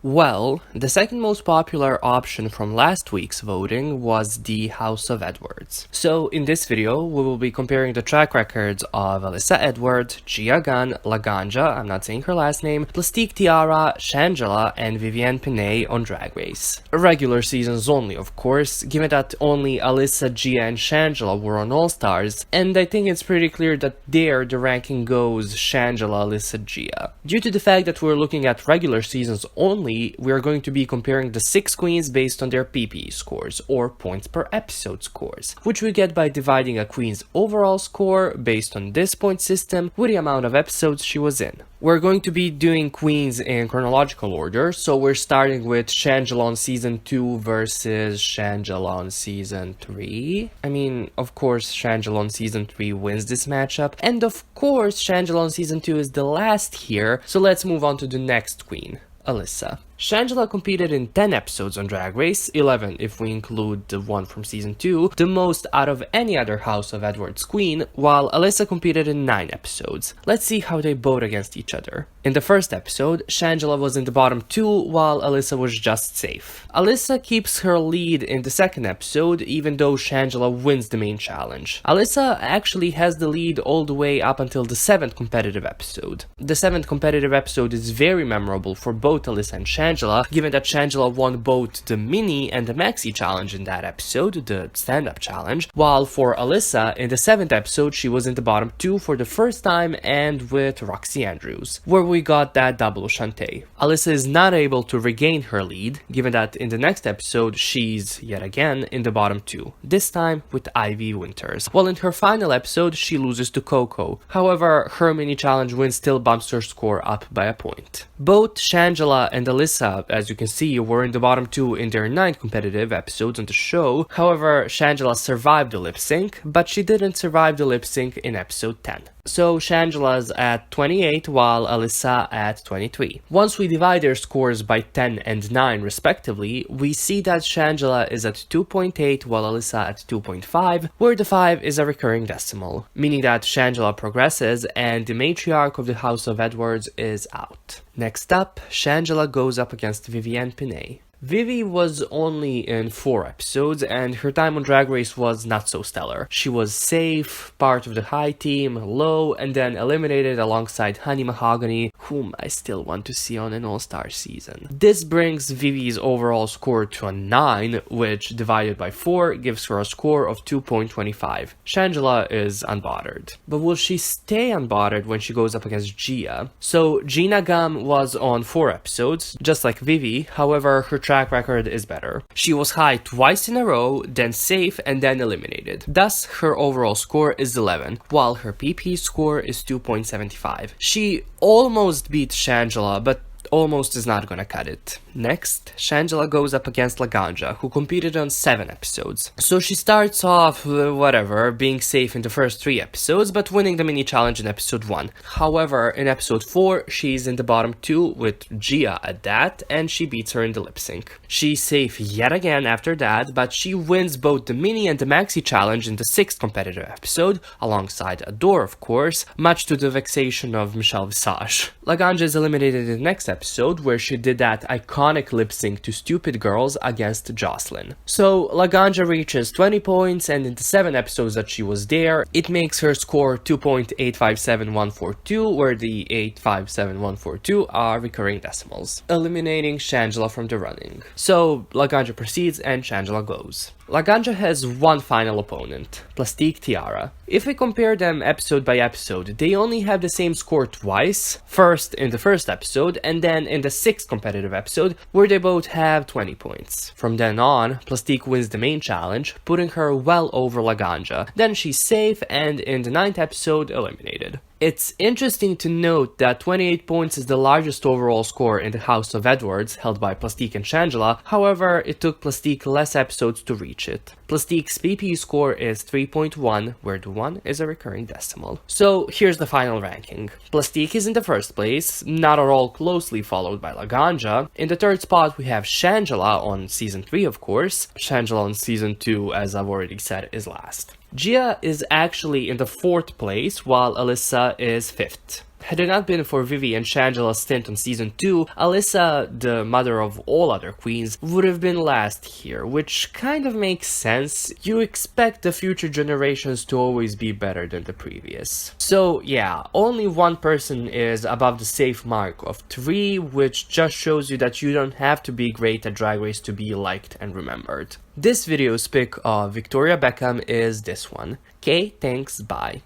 Well, the second most popular option from last week's voting was the House of Edwards. So in this video, we will be comparing the track records of Alyssa Edward, Gia Gunn, Laganja, I'm not saying her last name, Plastique Tiara, Shangela, and Vivienne Pinay on Drag Race. Regular seasons only, of course, given that only Alyssa, Gia, and Shangela were on All Stars, and I think it's pretty clear that there the ranking goes Shangela, Alyssa, Gia. Due to the fact that we're looking at regular seasons only, we are going to be comparing the 6 queens based on their PPE scores, or points per episode scores, which we get by dividing a queen's overall score based on this point system with the amount of episodes she was in. We're going to be doing queens in chronological order, so we're starting with Shangela on season 2 versus Shangela on season 3. I mean, of course, Shangela on season 3 wins this matchup, and of course, Shangela on season 2 is the last here, so let's move on to the next queen, Alyssa. Shangela competed in 10 episodes on Drag Race, 11 if we include the one from season 2, the most out of any other House of Edwards queen, while Alyssa competed in 9 episodes. Let's see how they vote against each other. In the first episode, Shangela was in the bottom 2, while Alyssa was just safe. Alyssa keeps her lead in the second episode, even though Shangela wins the main challenge. Alyssa actually has the lead all the way up until the 7th competitive episode. The 7th competitive episode is very memorable for both Alyssa and Shangela, given that Shangela won both the mini and the maxi challenge in that episode, the stand-up challenge, while for Alyssa, in the 7th episode, she was in the bottom 2 for the first time and with Roxy Andrews, where we got that double Shantae. Alyssa is not able to regain her lead, given that in the next episode, she's, yet again, in the bottom 2, this time with Ivy Winters, while in her final episode, she loses to Coco. However, her mini challenge win still bumps her score up by a point. Both Shangela and Alyssa, as you can see, were in the bottom 2 in their 9 competitive episodes on the show. However, Shangela survived the lip sync, but she didn't survive the lip sync in episode 10. So Shangela's at 28 while Alyssa at 23. Once we divide their scores by 10 and 9 respectively, we see that Shangela is at 2.8 while Alyssa at 2.5, where the 5 is a recurring decimal, meaning that Shangela progresses and the matriarch of the House of Edwards is out. Next up, Shangela goes up against Vivienne Pinay. Vivi was only in 4 episodes, and her time on Drag Race was not so stellar. She was safe, part of the high team, low, and then eliminated alongside Honey Mahogany, whom I still want to see on an all-star season. This brings Vivi's overall score to a 9, which divided by 4 gives her a score of 2.25. Shangela is unbothered. But will she stay unbothered when she goes up against Gia? So Gina Gum was on 4 episodes, just like Vivi, however her track record is better. She was high twice in a row, then safe, and then eliminated. Thus, her overall score is 11, while her PP score is 2.75. She almost beat Shangela, but almost is not gonna cut it. Next, Shangela goes up against Laganja, who competed on 7 episodes. So she starts off, being safe in the first 3 episodes, but winning the mini challenge in episode 1. However, in episode 4, she's in the bottom 2 with Gia at that, and she beats her in the lip sync. She's safe yet again after that, but she wins both the mini and the maxi challenge in the 6th competitive episode, alongside Adore, of course, much to the vexation of Michelle Visage. Laganja is eliminated in the next episode, where she did that iconic lip sync to Stupid Girls against Jocelyn. So Laganja reaches 20 points, and in the 7 episodes that she was there, it makes her score 2.857142, where the 857142 are recurring decimals, eliminating Shangela from the running. So Laganja proceeds and Shangela goes. Laganja has one final opponent, Plastique Tiara. If we compare them episode by episode, they only have the same score twice, first in the first episode and then in the 6th competitive episode, where they both have 20 points. From then on, Plastique wins the main challenge, putting her well over Laganja. Then she's safe and in the 9th episode eliminated. It's interesting to note that 28 points is the largest overall score in the House of Edwards, held by Plastique and Shangela. However, it took Plastique less episodes to reach it. Plastique's PP score is 3.1, where the 1 is a recurring decimal. So here's the final ranking. Plastique is in the first place, not at all closely followed by Laganja. In the 3rd spot we have Shangela on season 3, of course. Shangela on season 2, as I've already said, is last. Gia is actually in the 4th place, while Alyssa is 5th. Had it not been for Vivi and Shangela's stint on season 2, Alyssa, the mother of all other queens, would have been last here, which kind of makes sense. You expect the future generations to always be better than the previous. So yeah, only one person is above the safe mark of 3, which just shows you that you don't have to be great at Drag Race to be liked and remembered. This video's pick of Victoria Beckham is this one. Okay, thanks, bye.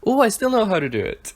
Oh, I still know how to do it.